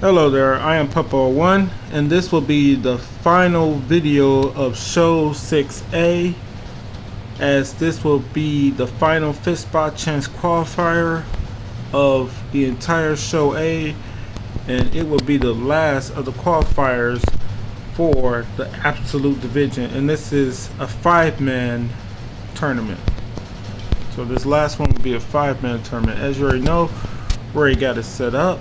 Hello there, I am Puppo1 and this will be the final video of show 6A, as this will be the final 5th spot chance qualifier of the entire show A, and it will be the last of the qualifiers for the absolute division, and this is a 5-man tournament. So this last one will be a 5-man tournament. As you already know, we already got it set up.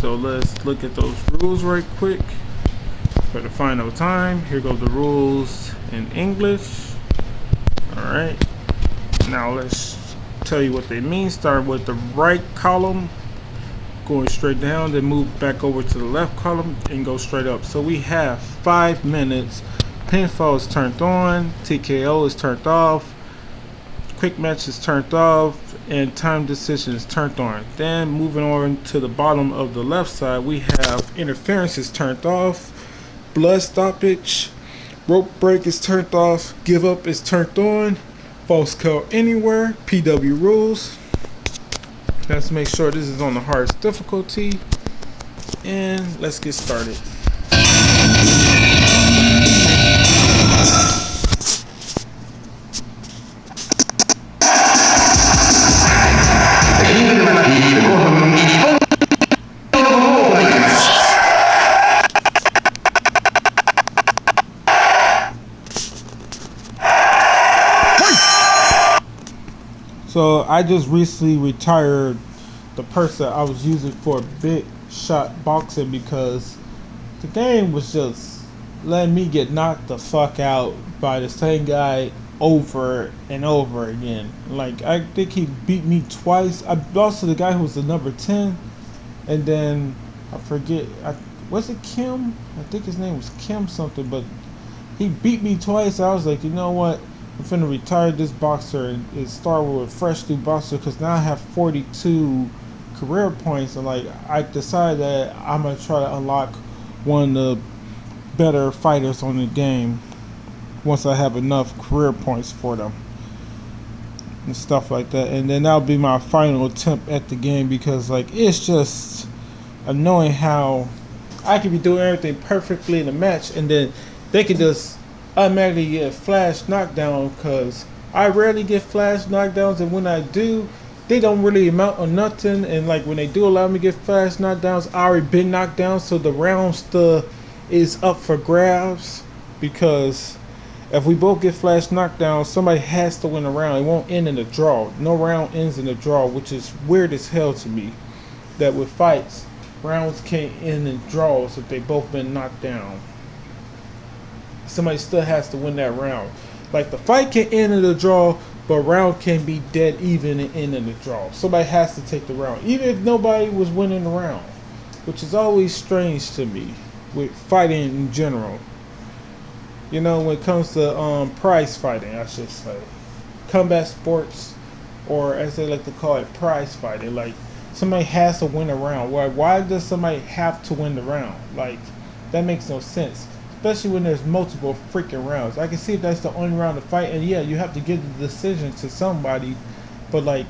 So let's look at those rules right quick for the final time. Here go the rules in English. Alright, now let's tell you what they mean. Start with the right column, going straight down, then move back over to the left column and go straight up. So we have 5 minutes. Pinfall is turned on, TKO is turned off, quick match is turned off, and time decision is turned on. Then moving on to the bottom of the left side, we have interference is turned off, blood stoppage, rope break is turned off, give up is turned on, false count anywhere, PW rules. Let's make sure this is on the hardest difficulty, and let's get started. So I just recently retired the purse that I was using for big shot boxing because the game was just letting me get knocked the fuck out by the same guy over and over again. Like, I think he beat me twice. I lost to the guy who was the number 10, and then I forget, was it Kim? I think his name was Kim something, but he beat me twice. I was like, you know what? I'm finna retire this boxer and start with a fresh new boxer, because now I have 42 career points, and like I decided that I'm gonna try to unlock one of the better fighters on the game once I have enough career points for them and stuff like that. And then that'll be my final attempt at the game, because like it's just annoying how I could be doing everything perfectly in the match and then they can just automatically get flash knockdown, because I rarely get flash knockdowns, and when I do, they don't really amount on nothing. And like when they do allow me to get flash knockdowns, I already been knocked down, so the round still is up for grabs, because if we both get flash knockdowns, somebody has to win a round. It won't end in a draw. No round ends in a draw, which is weird as hell to me, that with fights, rounds can't end in draws if they both been knocked down. Somebody still has to win that round. Like, the fight can end in a draw, but round can be dead even and end in a draw. Somebody has to take the round, even if nobody was winning the round, which is always strange to me with fighting in general. You know, when it comes to prize fighting, I should say, combat sports, or as they like to call it, prize fighting. Like, somebody has to win a round. Why does somebody have to win the round? Like, that makes no sense. Especially when there's multiple freaking rounds. I can see if that's the only round to fight, and yeah, you have to give the decision to somebody, but like,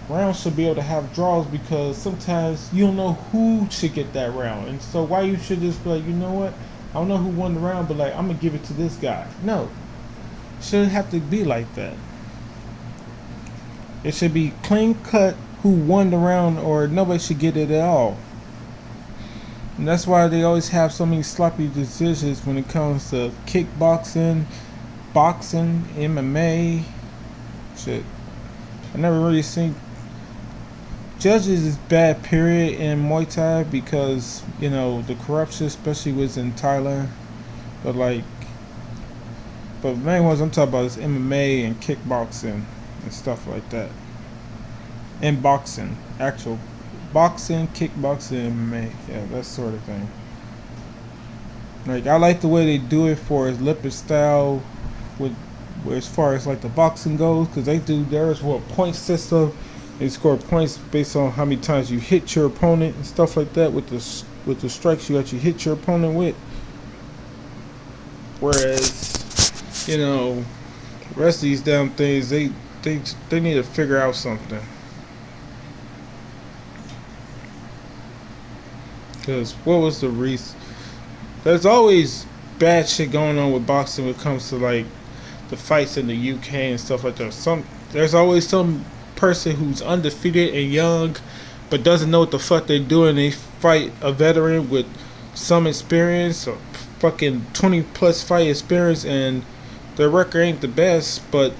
rounds should be able to have draws, because sometimes you don't know who should get that round. And so why you should just be like, you know what, I don't know who won the round, but like, I'm gonna give it to this guy. No, it shouldn't have to be like that. It should be clean cut who won the round, or nobody should get it at all. And that's why they always have so many sloppy decisions when it comes to kickboxing, boxing, MMA. Shit, I never really seen judges is bad period in Muay Thai, because you know the corruption, especially was in Thailand. But like, but the main ones I'm talking about is MMA and kickboxing and stuff like that. And boxing, actual boxing, kickboxing, MMA, yeah, that sort of thing. Like, I like the way they do it for his Olympic style, with as far as like the boxing goes, because they do theirs with a point system. They score points based on how many times you hit your opponent and stuff like that, with the strikes you actually hit your opponent with. Whereas, you know, the rest of these damn things, they need to figure out something. Because what was the reason? There's always bad shit going on with boxing when it comes to like the fights in the UK and stuff like that. There's always some person who's undefeated and young, but doesn't know what the fuck they're doing. They fight a veteran with some experience or fucking 20 plus fight experience, and their record ain't the best, but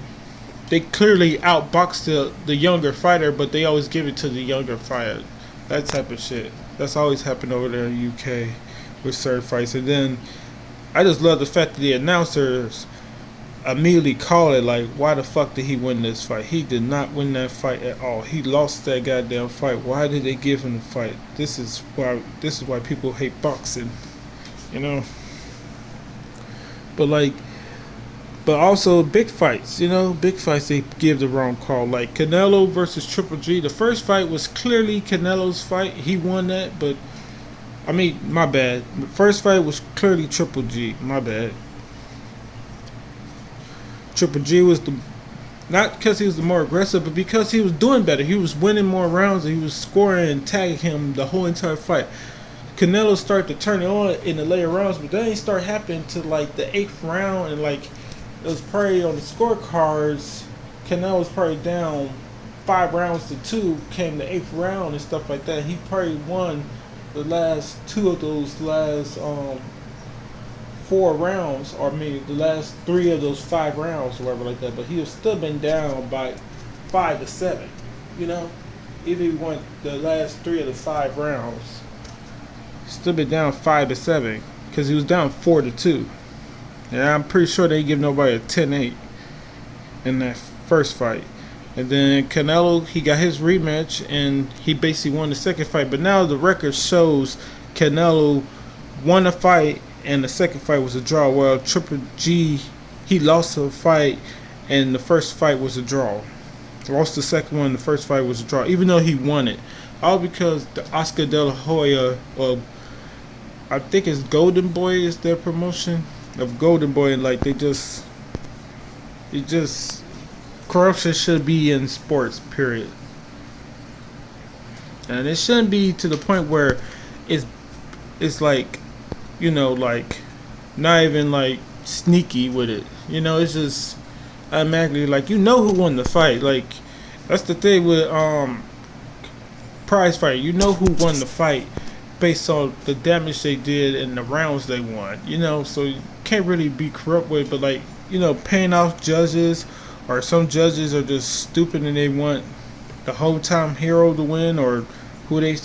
they clearly outbox the younger fighter, but they always give it to the younger fighter. That type of shit. That's always happened over there in the UK with certain fights. And then I just love the fact that the announcers immediately call it like, why the fuck did he win this fight? He did not win that fight at all. He lost that goddamn fight. Why did they give him the fight? This is why people hate boxing, you know. But also big fights, big fights they give the wrong call. Like Canelo versus Triple G. The first fight was clearly Canelo's fight. He won that, but I mean, my bad. The first fight was clearly Triple G. My bad. Triple G was not because he was the more aggressive, but because he was doing better. He was winning more rounds and he was scoring and tagging him the whole entire fight. Canelo started to turn it on in the later rounds, but that ain't start happening to like the 8th round, and like it was probably on the scorecards. Canelo was probably down 5 rounds to 2. Came the 8th round and stuff like that. He probably won the last 2 of those last 4 rounds, or maybe the last 3 of those 5 rounds, or whatever like that. But he was still been down by 5 to 7. Even if he won the last 3 of the 5 rounds, still been down 5 to 7 because he was down 4 to 2. And I'm pretty sure they give nobody a 10-8 in that first fight. And then Canelo, he got his rematch and he basically won the second fight. But now the record shows Canelo won a fight and the second fight was a draw. Well, Triple G, he lost a fight and the first fight was a draw. Lost the second one, the first fight was a draw, even though he won it. All because the Oscar De La Hoya, I think it's Golden Boy is their promotion of Golden Boy, and like corruption should be in sports, period. And it shouldn't be to the point where it's like, like not even like sneaky with it. It's just automatically like who won the fight. Like that's the thing with prize fight. Who won the fight based on the damage they did and the rounds they won. So you can't really be corrupt with it, but like, paying off judges, or some judges are just stupid and they want the whole time hero to win, or who they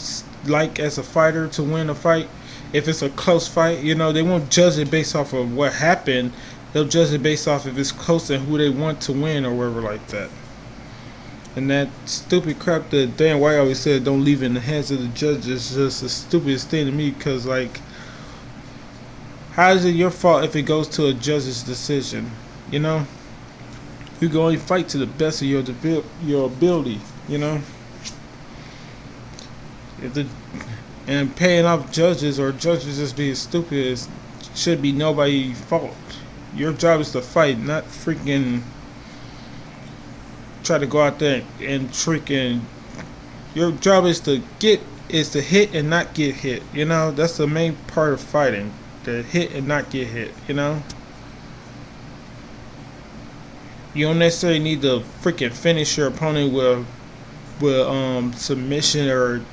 like as a fighter to win a fight. If it's a close fight, they won't judge it based off of what happened. They'll judge it based off if it's close and who they want to win or whatever like that. And that stupid crap that Dan White always said, don't leave it in the hands of the judges, is just the stupidest thing to me. Because, like, how is it your fault if it goes to a judge's decision? You can only fight to the best of your ability, And paying off judges or judges just being stupid should be nobody's fault. Your job is to fight, not freaking try to go out there and freaking. Your job is to hit and not get hit. That's the main part of fighting. To hit and not get hit. You don't necessarily need to freaking finish your opponent with submission or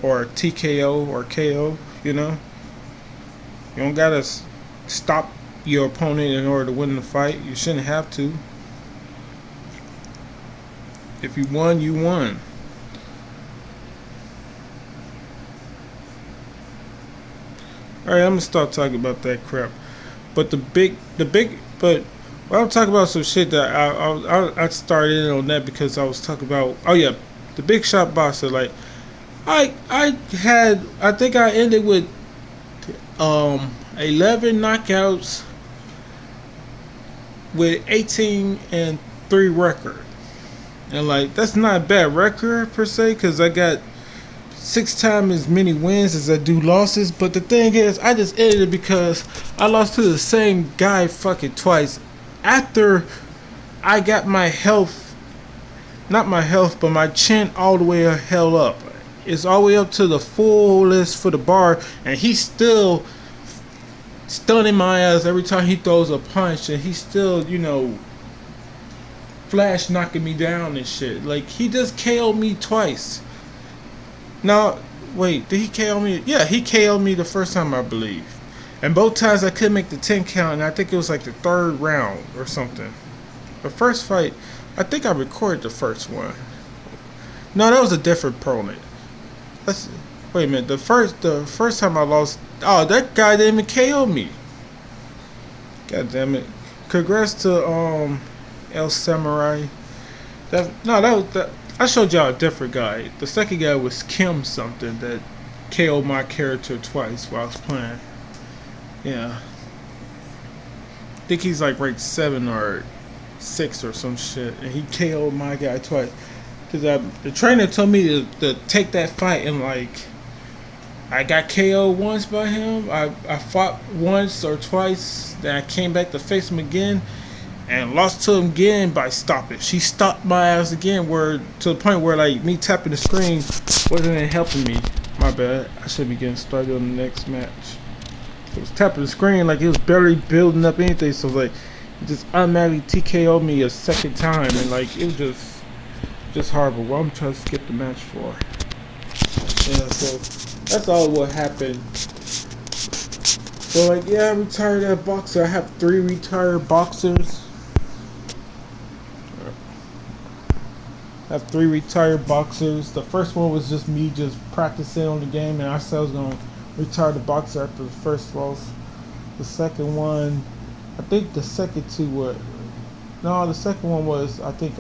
TKO or KO. You don't gotta stop your opponent in order to win the fight. You shouldn't have to. If you won, you won. Alright, I'm gonna start talking about that crap. But but I'm talking about some shit that I started in on that because I was talking about, the big shot boxer. Like, I think I ended with 11 knockouts with 18-3 record. And like, that's not a bad record per se, because I got 6 times as many wins as I do losses. But the thing is, I just ended it because I lost to the same guy fucking twice after I got my health, not my health, but my chin all the way held up. is all the way up to the fullest for the bar, and he's still stunning my ass every time he throws a punch, and he's still, flash knocking me down and shit. Like, he just KO'd me twice. Now, wait, did he KO me? Yeah, he KO'd me the first time, I believe. And both times I couldn't make the 10 count, and I think it was like the third round or something. The first fight, I think I recorded the first one. No, that was a different opponent. Wait a minute. The first time I lost, that guy didn't even KO me. God damn it! Congrats to El Samurai. I showed y'all a different guy. The second guy was Kim something that KO'd my character twice while I was playing. Yeah. I think he's like ranked 7 or 6 or some shit, and he KO'd my guy twice. Cause the trainer told me to take that fight, and like, I got KO'd once by him. I fought once or twice. Then I came back to face him again, and lost to him again by stoppage. She stopped my ass again, to the point where like me tapping the screen wasn't helping me. My bad. I should be getting started on the next match. It was tapping the screen like it was barely building up anything. So like, it just automatically TKO'd me a second time, and like it was just horrible. Well, I'm trying to skip the match for. Yeah, so that's all what happened. So like, yeah, I retired that boxer. I have 3 retired boxers. I have 3 retired boxers. The first one was just me just practicing on the game, and I said I was gonna retire the boxer after the first loss. The second one, I think the second 2 were. No, the second one was, I think,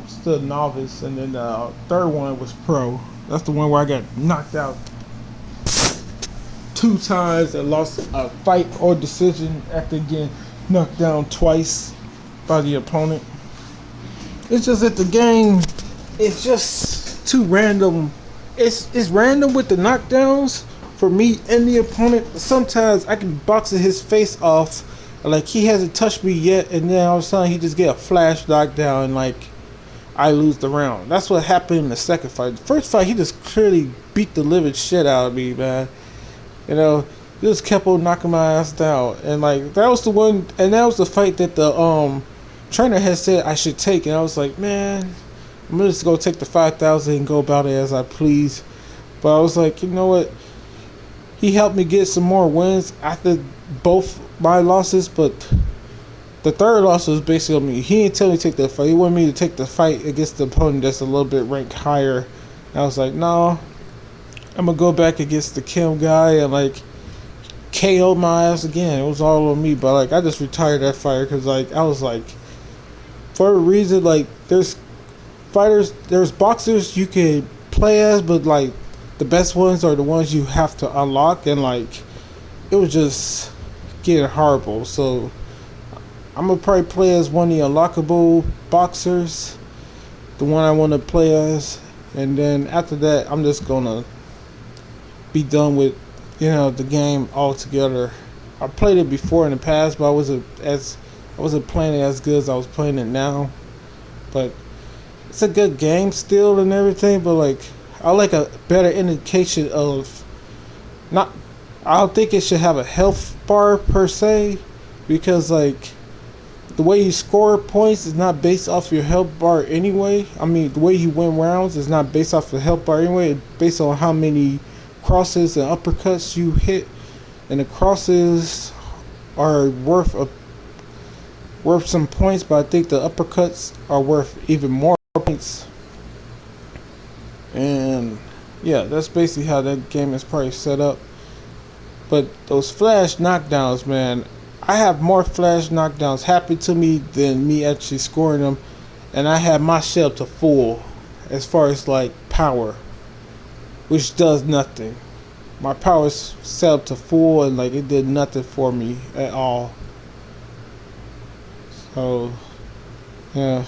still novice, and then the third one was pro. That's the one where I got knocked out 2 times and lost a fight or decision after getting knocked down twice by the opponent. It's just that the game, it's just too random. It's random with the knockdowns for me and the opponent. Sometimes I can box his face off. Like, he hasn't touched me yet, and then all of a sudden he just get a flash knockdown, and like, I lose the round. That's what happened in the second fight. The first fight, he just clearly beat the living shit out of me, man. He just kept on knocking my ass down, and like, that was the one, and that was the fight that the trainer had said I should take, and I was like, man, I'm just gonna take the 5,000 and go about it as I please. But I was like, you know what? He helped me get some more wins after both my losses, but the third loss was basically on me. He didn't tell me to take that fight. He wanted me to take the fight against the opponent that's a little bit ranked higher. And I was like, no, I'm gonna go back against the Kim guy and like KO my ass again. It was all on me, but like, I just retired that fighter because like, I was like, for a reason, like, there's boxers you can play as, but like, the best ones are the ones you have to unlock, and like, it was just getting horrible. So I'm gonna probably play as one of the unlockable boxers, the one I want to play as, and then after that I'm just gonna be done with the game altogether. I played it before in the past, but I wasn't playing it as good as I was playing it now. But it's a good game still and everything, but like, I like a better indication of not. I don't think it should have a health bar per se, because like, the way you score points is not based off your health bar anyway. I mean, the way you win rounds is not based off the health bar anyway. It's based on how many crosses and uppercuts you hit, and the crosses are worth some points, but I think the uppercuts are worth even more points. And yeah, that's basically how that game is probably set up. But those flash knockdowns, man, I have more flash knockdowns happen to me than me actually scoring them, and I have my shell to full as far as like power, which does nothing. My power is set up to full, and like, it did nothing for me at all. So yeah,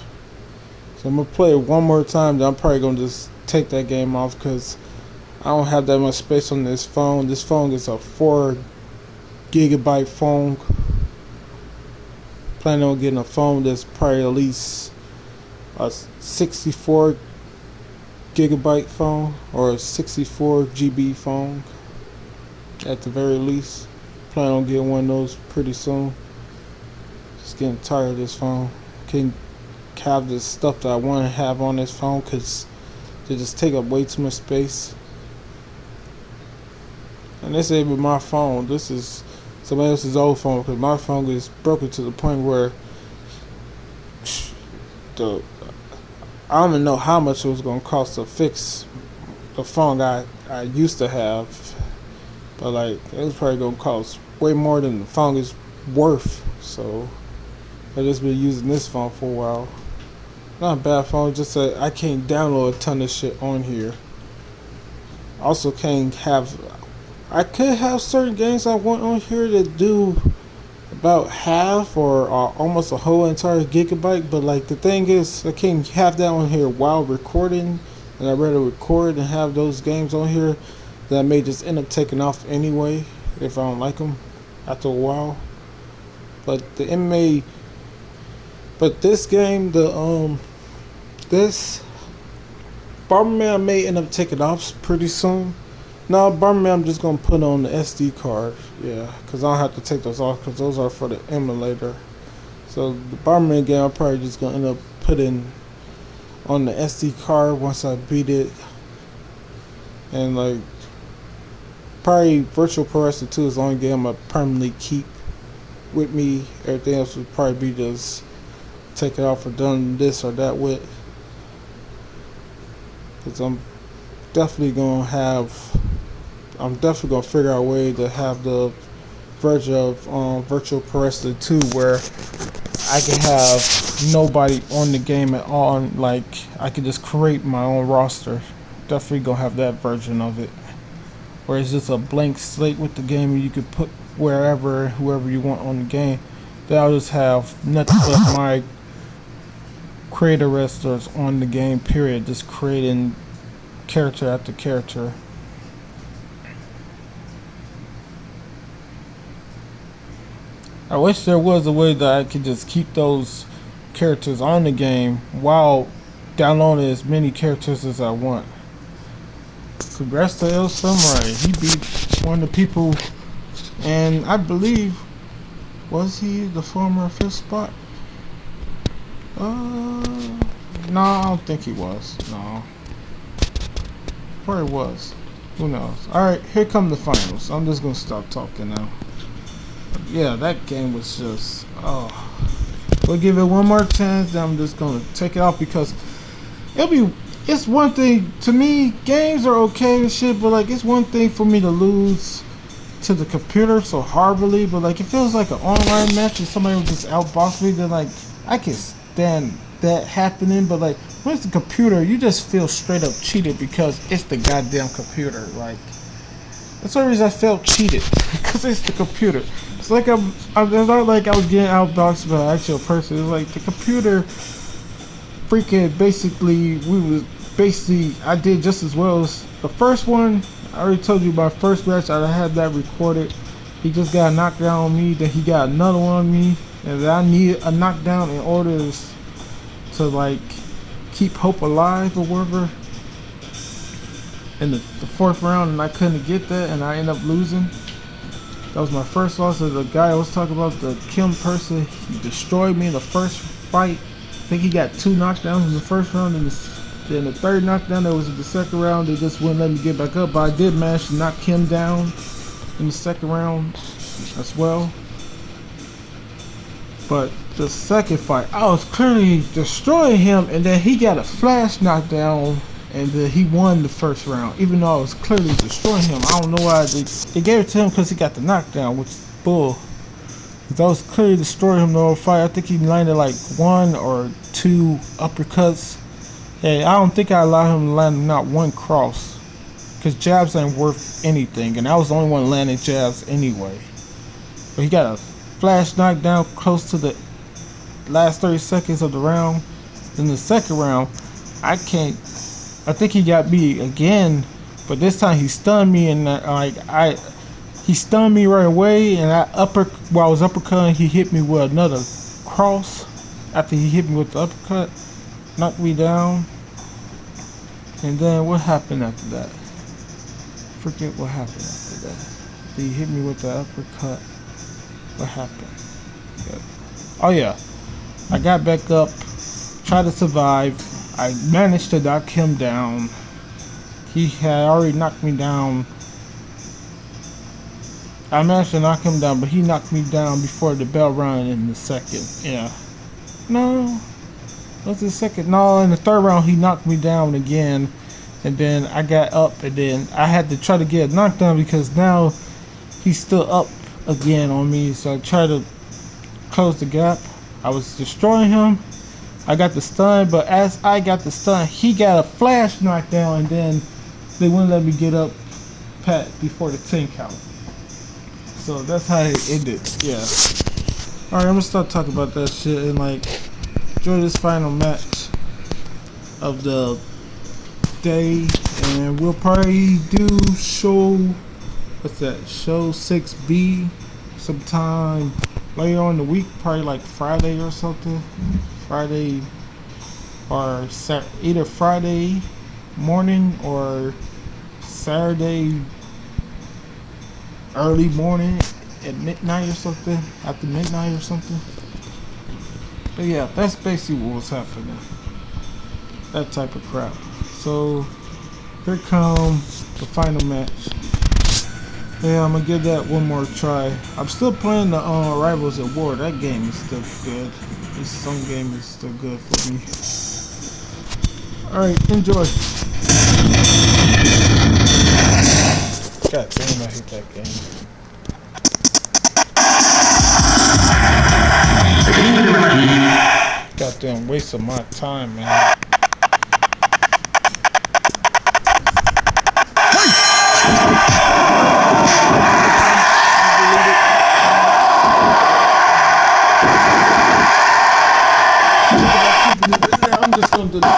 so I'm gonna play it one more time, then I'm probably gonna just take that game off because I don't have that much space on this phone. This phone is a 4 gigabyte phone. Planning on getting a phone that's probably at least a 64 gigabyte phone or a 64 GB phone at the very least. Plan on getting one of those pretty soon. Just getting tired of this phone. Can't have this stuff that I want to have on this phone because they just take up way too much space. And this ain't even my phone. This is somebody else's old phone because my phone is broken to the point where I don't even know how much it was going to cost to fix the phone I used to have. But like, it was probably going to cost way more than the phone is worth. So I've just been using this phone for a while. Not a bad phone, just that I can't download a ton of shit on here. Also I could have certain games I want on here that do about half or almost a whole entire gigabyte, but like the thing is I can't have that on here while recording, and I'd rather record and have those games on here that I may just end up taking off anyway if I don't like them after a while. But this game, this Bomberman I may end up taking off pretty soon. No, Bomberman I'm just going to put on the SD card. Yeah, because I don't have to take those off because those are for the emulator. So the Bomberman game I'm probably just going to end up putting on the SD card once I beat it. And like, probably Virtual Pro Wrestling 2 is the only game I permanently keep with me. Everything else would probably be just take it off or done this or that with. Because I'm definitely going to figure out a way to have the version of Virtual Pro Wrestling 2 where I can have nobody on the game at all. Like, I can just create my own roster. Definitely going to have that version of it, where it's just a blank slate with the game and you can put whoever you want on the game. Then I'll just have nothing but my creator wrestlers on the game, period, just creating character after character. I wish there was a way that I could just keep those characters on the game while downloading as many characters as I want. Congrats to El Samurai. He beat one of the people, and I believe, was he the former 5th spot? No, I don't think he was. No. Probably was. Who knows? Alright, here come the finals. I'm just gonna stop talking now. Yeah, that game was just, we'll give it one more chance, then I'm just gonna take it off because it's one thing, to me, games are okay and shit, but like, it's one thing for me to lose to the computer so horribly, but like, it feels like an online match and somebody would just outbox me, then like, I can stand that happening, but like, when it's the computer, you just feel straight up cheated because it's the goddamn computer. Like, that's the only reason I felt cheated, because it's the computer. It's like it's not like I was getting outboxed by an actual person. It's like the computer freaking I did just as well as the first one. I already told you my first match, I had that recorded. He just got a knockdown on me, then he got another one on me, and then I needed a knockdown in order to like keep hope alive or whatever in the 4th round, and I couldn't get that, and I ended up losing. That was my first loss. To the guy I was talking about, the Kim person, he destroyed me in the first fight. I think he got 2 knockdowns in the first round, and then the 3rd knockdown that was in the 2nd round, they just wouldn't let me get back up, but I did manage to knock him down in the 2nd round as well. But the 2nd fight, I was clearly destroying him, and then he got a flash knockdown, and then he won the 1st round, even though I was clearly destroying him. I don't know why they gave it to him, because he got the knockdown, which is bull. Because I was clearly destroying him the whole fight. I think he landed like 1 or 2 uppercuts. Hey, I don't think I allowed him to land not 1 cross, because jabs ain't worth anything, and I was the only one landing jabs anyway. But he got a flash knockdown close to the last 30 seconds of the round. In the 2nd round, I think he got me again, but this time he stunned me, and he stunned me right away, and while I was uppercutting, he hit me with another cross. After he hit me with the uppercut, knocked me down. And then what happened after that? Forget what happened after that. He hit me with the uppercut. What happened? Oh yeah, I got back up, tried to survive. I managed to knock him down. He had already knocked me down. I managed to knock him down, but he knocked me down before the bell rang in the second. Yeah. No. What's the second? No, in the third round he knocked me down again. And then I got up, and then I had to try to get a knockdown because now he's still up again on me. So I tried to close the gap. I was destroying him. I got the stun, but as I got the stun, he got a flash knockdown, and then they wouldn't let me get up pat before the 10 count. So that's how it ended. Yeah. Alright, I'm gonna start talking about that shit and like enjoy this final match of the day, and we'll probably do show 6B sometime later on in the week, probably like Friday or something. Friday or either Friday morning or Saturday early morning at midnight or something, after midnight or something. But yeah, that's basically what was happening. That type of crap. So here comes the final match. Yeah, I'm gonna give that one more try. I'm still playing the Rivals at War. That game is still good. This some game is still good for me. Alright, enjoy. God damn, I hate that game. Goddamn waste of my time, man. I'm just gonna do this.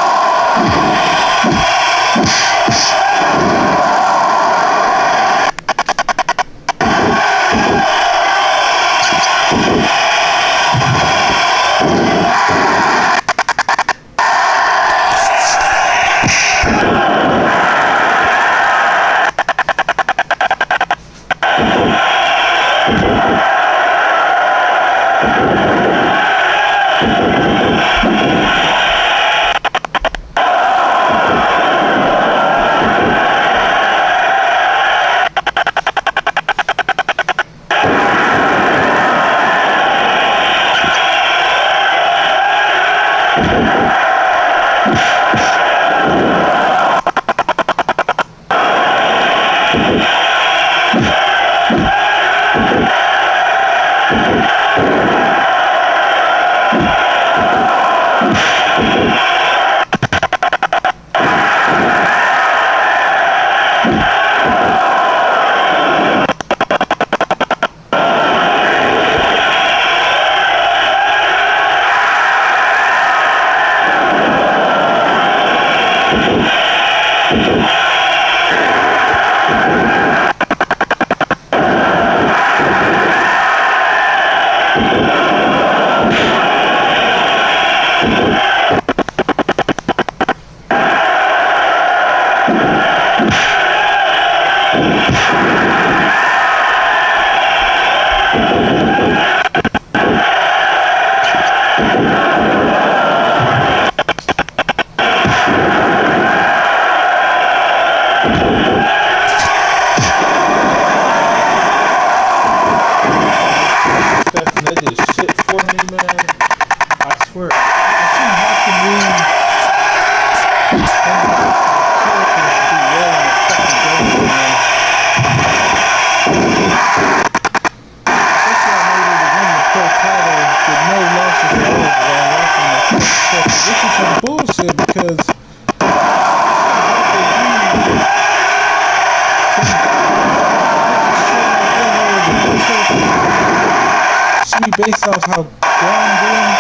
Based off how good I'm doing,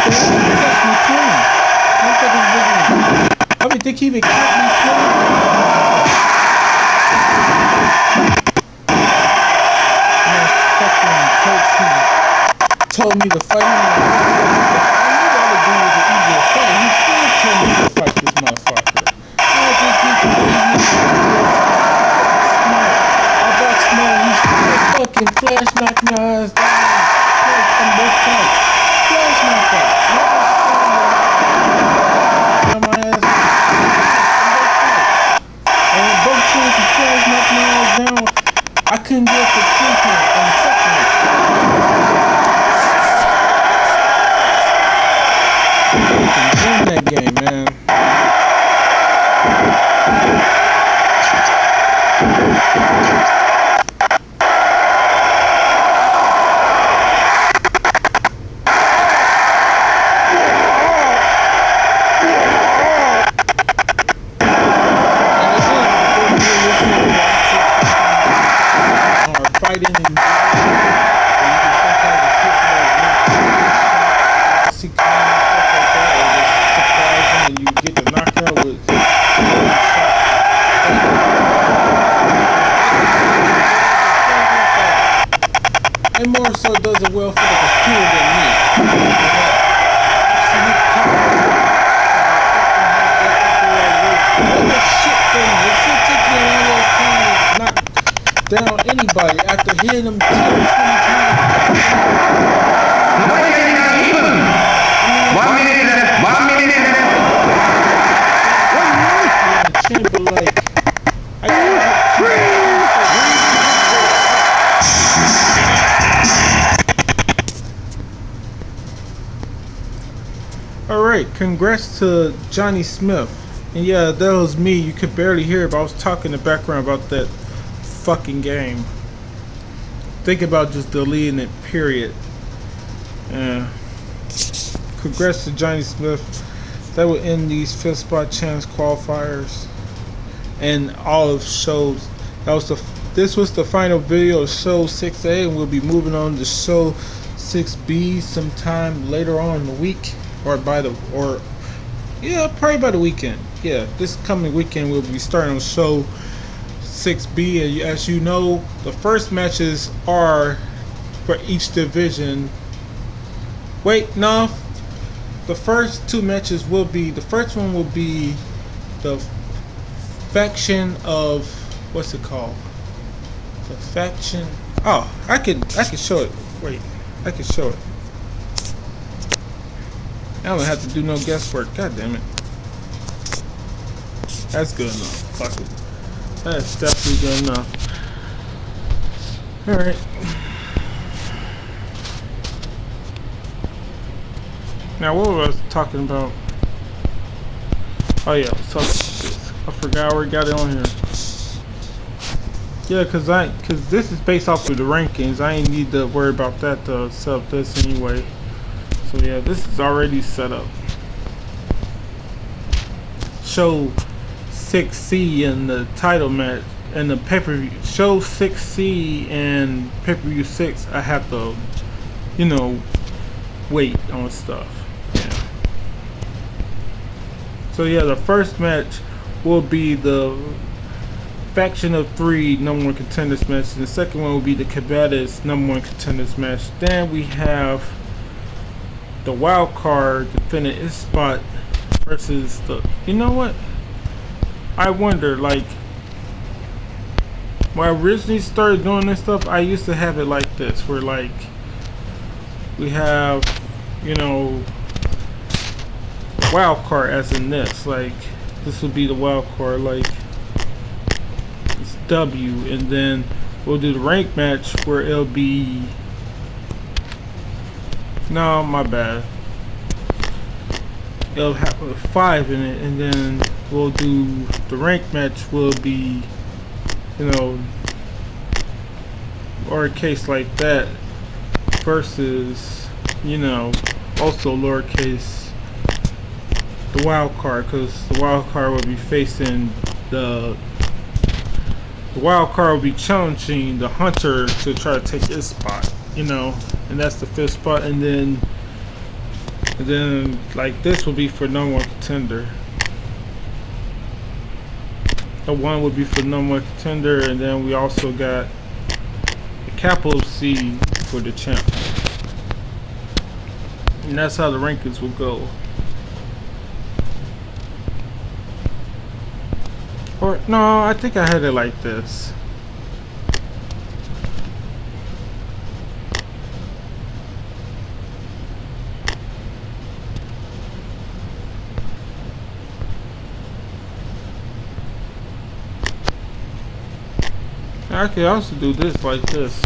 it's actually clean. I mean, they keep it kept me clean. My fucking coach who told me to fight him. I knew all the dude was an easier fight. He still told me to fight this motherfucker. I Flash knock my ass down. Flash from both sides. Flash knock out. Never stand my ass from both sides. And both times he flash knocked my ass down, I couldn't get the 3 count on the second one. Win that game, man. Fighting and see stuff like that, and you get the knockout with and more so does it well for the computer than me. Down anybody after hitting them 10 or 20 times. 1 minute left. 1 minute left. Chamber like Alright, congrats to Johnny Smith. And yeah, that was me. You could barely hear it, but I was talking in the background about that fucking game. Think about just deleting it, period. Yeah. Congrats to Johnny Smith. That will end these 5th spot chance qualifiers and all of shows. This was the final video of show 6A, and we'll be moving on to show 6B sometime later on in the week, or probably by the weekend. Yeah, this coming weekend we'll be starting on show 6B, and as you know, the first matches are for each division. Wait, no, the first 2 matches will be, the first one will be the faction of, what's it called? The faction, oh, I could show it. Wait, I can show it. I don't have to do no guesswork. God damn it. That's good enough. Fuck it. That's definitely good enough. Alright. Now, what was I talking about? Oh yeah, I was talking about this. I forgot I already got it on here. Yeah, cause this is based off of the rankings. I ain't need to worry about that to set up this anyway. So yeah, this is already set up. Show 6C in the title match and the pay-per-view. Show 6C and pay-per-view 6. I have to, wait on stuff. Yeah. So yeah, the first match will be the faction of 3 #1 contenders match, and the second one will be the Cabata's #1 contenders match. Then we have the wild card defending its spot versus the, you know what, I wonder, like, when I originally started doing this stuff, I used to have it like this, where like we have, wild card as in this, like this would be the wild card, like it's W, and then we'll do the rank match where it'll be, no, my bad, it'll have 5 in it, and then we'll do the rank match will be, lowercase like that versus, also lowercase the wild card, because the wild card will be facing the wild card will be challenging the hunter to try to take his spot, and that's the 5th spot, and then like this will be for #1 contender. The 1 would be for #1 contender, and then we also got the capital C for the champ. And that's how the rankings will go. Or no, I think I had it like this. I could also do this like this.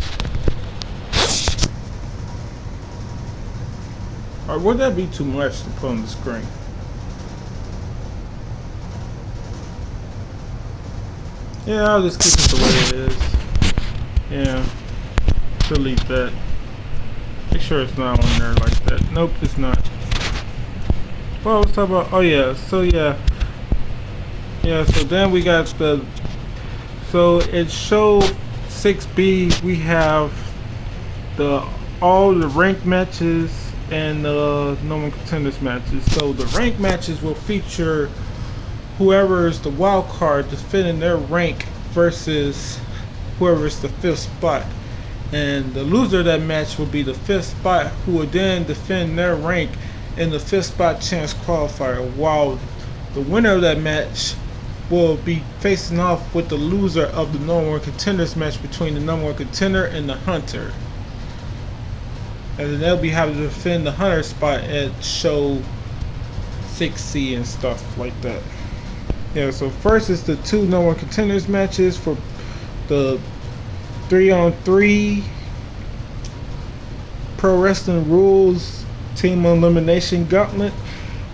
Or would that be too much to put on the screen? Yeah, I'll just keep it the way it is. Yeah. Delete that. Make sure it's not on there like that. Nope, it's not. Well, let's talk about. Oh yeah. So yeah. Yeah. So then we got the. So it showed 6B. We have the all the ranked matches and the normal contenders matches. So the ranked matches will feature whoever is the wild card defending their rank versus whoever is the 5th spot. And the loser of that match will be the 5th spot, who will then defend their rank in the 5th spot chance qualifier, while the winner of that match will be facing off with the loser of the number 1 contenders match between the number 1 contender and the hunter. And then they'll be having to defend the hunter spot at show 6C and stuff like that. Yeah, so first is the 2 number 1 contenders matches for the 3-on-3 Pro Wrestling Rules Team Elimination Gauntlet.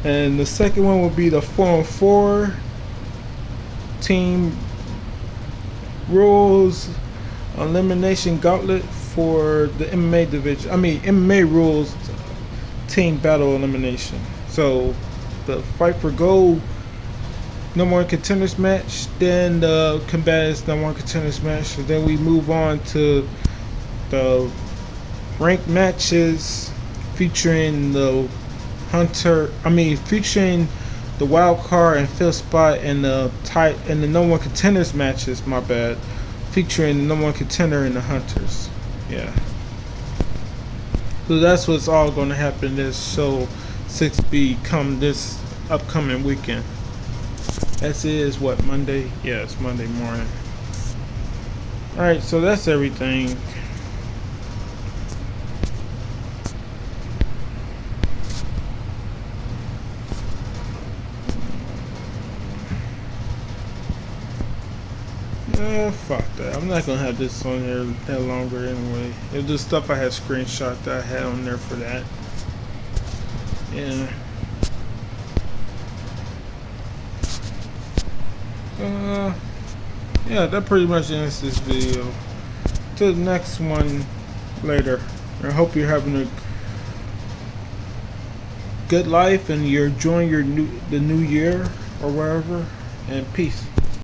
And the second one will be the 4-on-4 Team Rules Elimination Gauntlet for the MMA division. MMA Rules Team Battle Elimination. So the Fight for Gold number 1 contenders match, then the combatants number 1 contenders match, and then we move on to the ranked matches featuring the featuring the wild card and 5th spot, and the number 1 contenders matches, featuring the number 1 contender and the hunters. Yeah. So that's what's all going to happen this show 6B come this upcoming weekend. That is what, Monday? Yeah, it's Monday morning. Alright, so that's everything. Fuck that. I'm not gonna have this on there that longer anyway. It was just stuff I had screenshot that I had on there for that. Yeah. Yeah, that pretty much ends this video. Till the next one later. I hope you're having a good life and you're enjoying the new year or wherever. And peace.